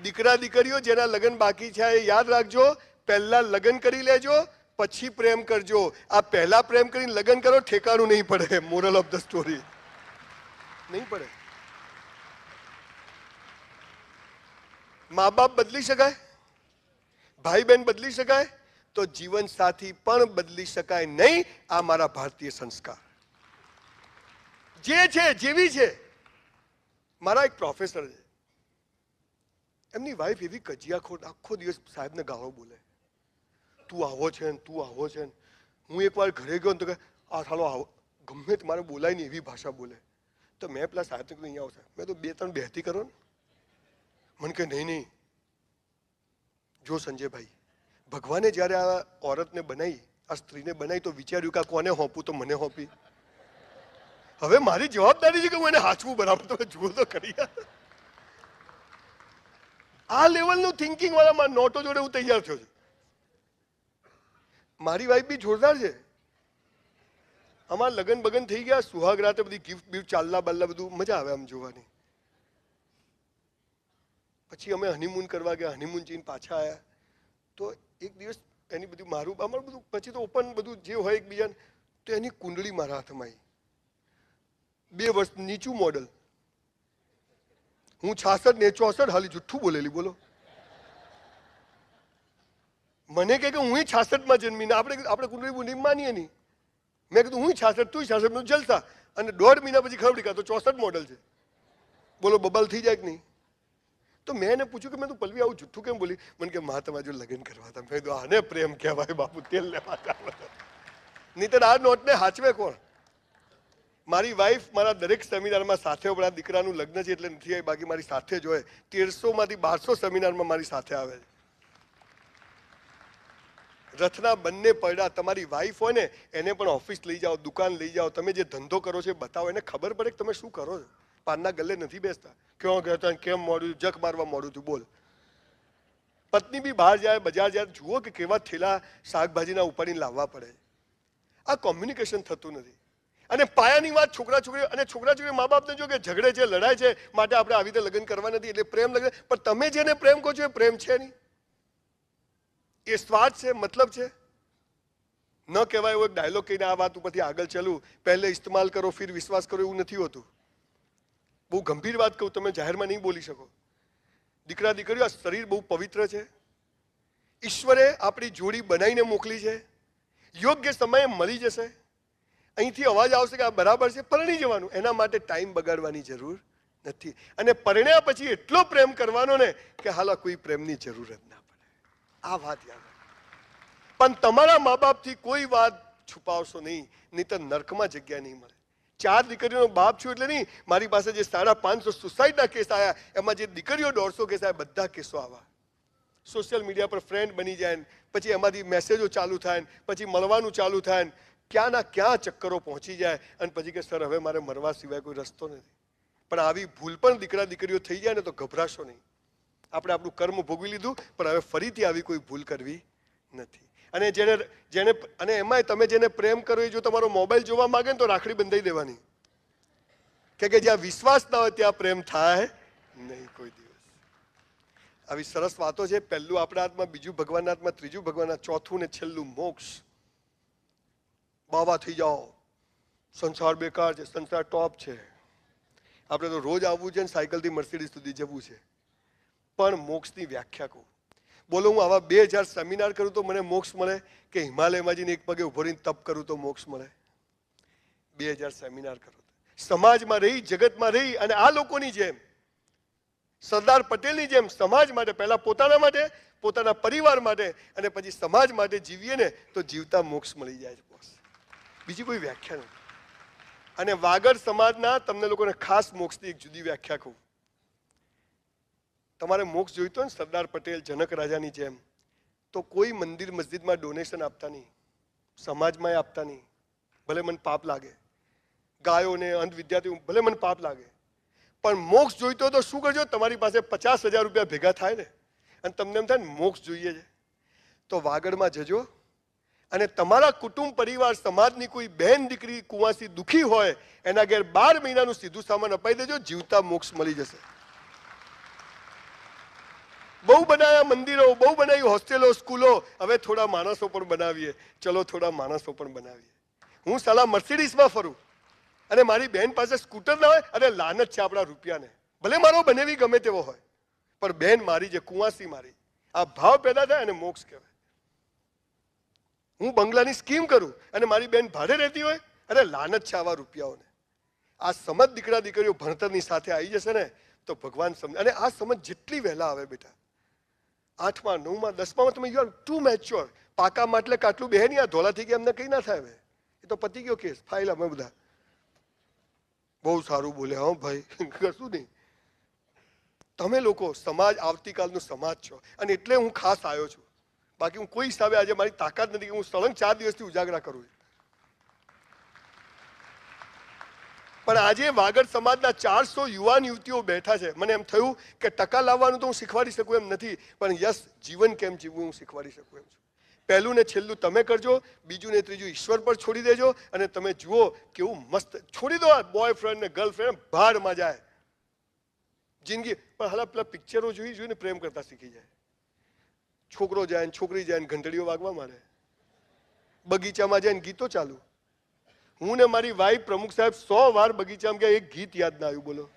દીકરા દીકરીઓ જેના લગ્ન બાકી છે એ યાદ રાખજો, પહેલા લગ્ન કરી લેજો પછી પ્રેમ કરજો. આ પહેલા પ્રેમ કરીને લગ્ન કરો, ઠેકાણું નહીં પડે. મોરલ ઓફ ધ સ્ટોરી નહીં પડે. મા બાપ બદલી શકાય, ભાઈ બહેન બદલી શકાય, તો જીવન સાથી પણ બદલી શકાય નહીં. આ મારા ભારતીય સંસ્કાર જે છે જેવી છે. મારા એક પ્રોફેસર છે, એમની વાઈફ એવી કજિયાખોર, આખો દિવસ સાહેબને ગાળો બોલે, તું આવો છે ને તું આવો છે ને. હું એકવાર ઘરે ગયો ને તો કે આ થાલો આવો, ગમે તે મારે બોલાય નહીં એવી ભાષા બોલે. તો મેં પેલા સાહેબને કીધું અહીંયા આવો સાહેબ, મેં તો 2-3 બહેતી કરો ને. મને કે નહીં નહીં, જો સંજયભાઈ, ભગવાને જ્યારે આ ઓરતને બનાવી, આ સ્ત્રીને બનાવી, તો વિચાર્યું કે આ કોને હોંપું, તો મને હોંપી. હવે મારી જવાબદારી છે કે હું એને હાચવું બરાબર. તમે જુઓ તો ખરી, આ લેવલનું થિંકિંગ વાળા નોટો જોડે હું તૈયાર થયો છું. મારી વાઈફ બી જોરદાર છે. અમારા લગ્ન બગન થઈ ગયા, સુહાગ રાતે બધી ગિફ્ટ બિફ્ટ ચાલલા બાલ્લા બધું મજા આવે આમ જોવાની. પછી અમે હનીમૂન કરવા ગયા, હનીમૂન જઈને પાછા આવ્યા તો એક દિવસ એની બધું મારું અમારું બધું પછી તો ઓપન બધું જે હોય એકબીજાને, તો એની કુંડળી મારા હાથમાં આવી. 2 વર્ષ નીચું મોડલ, હું 66 ને 64, હાલી જુઠ્ઠું બોલેલી. બોલો, મને કે હું 66માં જન્મીને આપણે કુંડળી માનીએ નહીં. મેં કીધું હું 66, તું 66 જલસા. અને 1.5 મહિના પછી ખબર પડી તો 64 મોડલ છે. બોલો, બબલ થઈ જાય કે નહીં? તો મેં એને પૂછ્યું કે મેં તું પલ્લવી આવું જુઠ્ઠું કેમ બોલી? મને કે માં તમારે જો લગ્ન કરવા હતા. મેં કીધું આને પ્રેમ કહેવાય બાપુ, તેલ લેવા ચાલો. નહીંતર આ નોટને હાચવે કોણ? મારી વાઈફ મારા દરેક સેમિનારમાં સાથે હોય, પણ આ દીકરાનું લગ્ન છે એટલે નથી આવી, બાકી મારી સાથે જ હોય. 1300માંથી 1200 સેમિનારમાં મારી સાથે આવે છે. રથના બંને પૈડા. તમારી વાઈફ હોય ને એને પણ ઓફિસ લઈ જાઓ, દુકાન લઈ જાઓ, તમે જે ધંધો કરો છો બતાવો, એને ખબર પડે કે તમે શું કરો છો. પાનના ગલ્લે નથી બેસતા, ક્યાં ગયા હતા, કેમ મોડું, જક મારવા મોડું થયું. બોલ, પત્ની બી બહાર જાય, બજાર જાય, જુઓ કે કેવા થેલા શાકભાજીના ઉપાડીને લાવવા પડે. આ કોમ્યુનિકેશન થતું નથી. અને પાયાની વાત છોકરા છોકરી, અને છોકરા છોકરી મા બાપને જો કે ઝઘડે છે, લડાય છે, માટે આપણે આવી રીતે લગ્ન કરવા નથી, એટલે પ્રેમ લગ્ન. પણ તમે જેને પ્રેમ કહો છો એ પ્રેમ છે નહીં, એ સ્વાર્થ છે, મતલબ છે. ન કહેવાય એવો એક ડાયલોગ કહીને આ વાત ઉપરથી આગળ ચાલું. પહેલે ઇસ્તેમાલ કરો ફિર વિશ્વાસ કરો, એવું નથી હોતું. બહુ ગંભીર વાત કહું, તમે જાહેરમાં નહીં બોલી શકો. દીકરા દીકરીઓ, આ શરીર બહુ પવિત્ર છે. ઈશ્વરે આપણી જોડી બનાવીને મોકલી છે. યોગ્ય સમયે મળી જશે. અહીંથી અવાજ આવશે કે આ બરાબર છે, પરણી જવાનું. એના માટે ટાઈમ બગાડવાની જરૂર નથી. અને પરણ્યા પછી એટલો પ્રેમ કરવાનો ને કે હાલા કોઈ પ્રેમની જરૂર જ ના પડે. આ વાત યાદ રાખો. પણ તમારા મા બાપથી કોઈ વાત છુપાવશો નહીં, નહીંતર નર્કમાં જગ્યા નહીં મળે. 4 દીકરીઓનો બાપ છું એટલે નહીં, મારી પાસે જે 550 સુસાઇડના કેસ આવ્યા, એમાં જે દીકરીઓ 150 કેસ આવ્યા, બધા કેસો આવા. સોશિયલ મીડિયા પર ફ્રેન્ડ બની જાય, પછી એમાંથી મેસેજો ચાલુ થાય, પછી મળવાનું ચાલુ થાય, ક્યાંના ક્યાં ચક્કરો પહોંચી જાય, અને પછી કે સર હવે મારે મરવા સિવાય કોઈ રસ્તો નથી. પણ આવી ભૂલ પણ દીકરા દીકરીઓ થઈ જાય ને તો ગભરાશો નહીં. આપણે આપણું કર્મ ભોગવી લીધું, પણ હવે ફરીથી આવી કોઈ ભૂલ કરવી નથી. અને જેને અને એમાંય તમે જેને પ્રેમ કરો એ જો તમારો મોબાઈલ જોવા માંગે ને તો રાખડી બંધાઈ દેવાની, કે જ્યાં વિશ્વાસ ના હોય ત્યાં પ્રેમ થાય નહીં કોઈ દિવસ. આવી સરસ વાતો છે. પહેલું આપણા હાથમાં, બીજું ભગવાનના હાથમાં, ત્રીજું ભગવાનના, ચોથું ને છેલ્લું મોક્ષ. બાવા થઈ જાઓ, સંસાર બેકાર છે, સંસાર ટોપ છે. આપણે તો રોજ આવવું છે ને સાયકલથી મર્સિડીઝ સુધી જવું છે. પણ મોક્ષની વ્યાખ્યા કહું. બોલો, હું આવા 2000 સેમિનાર કરું તો મને મોક્ષ મળે, કે હિમાલયમાં જઈને એક પગે ઉભો રહીને તપ કરું તો મોક્ષ મળે? 2000 સેમિનાર કરો, સમાજમાં રહી, જગતમાં રહી, અને આ લોકોની જેમ, સરદાર પટેલની જેમ સમાજ માટે, પહેલા પોતાના માટે, પોતાના પરિવાર માટે, અને પછી સમાજ માટે જીવીએ ને તો જીવતા મોક્ષ મળી જાય છે બોસ. બીજી કોઈ વ્યાખ્યા નથી. અને વાગડ સમાજના તમને લોકોને ખાસ મોક્ષની એક જુદી વ્યાખ્યા કહું. તમારે મોક્ષ જોઈતો હોય ને સરદાર પટેલ, જનક રાજાની જેમ, તો કોઈ મંદિર મસ્જિદમાં ડોનેશન આપતા નહીં, સમાજમાં આપતા નહીં. ભલે મને પાપ લાગે, ગાયોને, અંધ વિદ્યાર્થીઓ ભલે મને પાપ લાગે, પણ મોક્ષ જોઈતો તો શું કરજો? તમારી પાસે 50,000 રૂપિયા ભેગા થાય ને, અને તમને એમ થાય ને મોક્ષ જોઈએ છે, તો વાગડમાં જજો. અને તમારા કુટુંબ પરિવાર સમાજની કોઈ બહેન દીકરી કુંવાસી દુઃખી હોય, એના ઘેર 12 મહિનાનું સીધું સામાન અપાઈ દેજો, જીવતા મોક્ષ મળી જશે. બહુ બનાવ્યા મંદિરો, બહુ બનાવી હોસ્ટેલો, સ્કૂલો, હવે થોડા માણસો પણ બનાવીએ. ચલો થોડા માણસો પણ બનાવીએ. હું સાલા મર્સિડીઝમાં ફરું અને મારી બેન પાસે સ્કૂટર ના હોય, અને લાનત છે આપણા રૂપિયાને. ભલે મારો બનેવી ગમે તેવો હોય, પણ બેન મારી જે કુંવાસી મારી, આ ભાવ પેદા થાય અને મોક્ષ કહેવાય. હું બંગલાની સ્કીમ કરું અને મારી બેન ભાડે રહેતી હોય, અરે લાનત છે આવા રૂપિયાઓને. આ સમજ દીકરા દીકરીઓ ભણતરની સાથે આવી જશે ને તો ભગવાન સમજ. અને આ સમજ જેટલી વહેલા આવે બેટા, 8મા 9મા 10મામાં તમે યુ આર ટુ મેચ્યોર. પાકા માટલે કાટલું બેહે નહીં. આ ધોલા થઈ ગયા એમને કઈ ના થાય. હવે એ તો પતી ગયો કેસ, ફાઇલ. અમે બધા બહુ સારું બોલ્યા હો ભાઈ, કશું નહીં. તમે લોકો સમાજ, આવતીકાલનો સમાજ છો, અને એટલે હું ખાસ આવ્યો છું. બાકી હું કોઈ હિસાબે આજે મારી તાકાત નથી કે હું સળંગ 4 દિવસથી ઉજાગરા કરું. પણ આજે વાગડ સમાજના 400 યુવાન યુવતીઓ બેઠા છે. મને એમ થયું કે ટકા લાવવાનું તો હું શીખવાડી શકું એમ નથી, પણ યસ, જીવન કેમ જીવવું હું શીખવાડી શકું એમ છું. પહેલું ને છેલ્લું તમે કરજો, બીજું ને ત્રીજું ઈશ્વર પર છોડી દેજો, અને તમે જુઓ કેવું મસ્ત. છોડી દો આ બોયફ્રેન્ડ ને ગર્લફ્રેન્ડ, ભાડમાં જાય જિંદગી. પણ હાલ પેલા પિક્ચરો જોઈને પ્રેમ કરતા શીખી જાય. છોકરો જાય ને છોકરી જાય ને ઘંટડીઓ વાગવા માંડે, બગીચામાં જાય ને ગીતો ચાલુ. હું ને મારી વાઈફ પ્રમુખ સાહેબ 100 વાર બગીચામાં ગયા, એક ગીત યાદ ના આવ્યું. બોલો.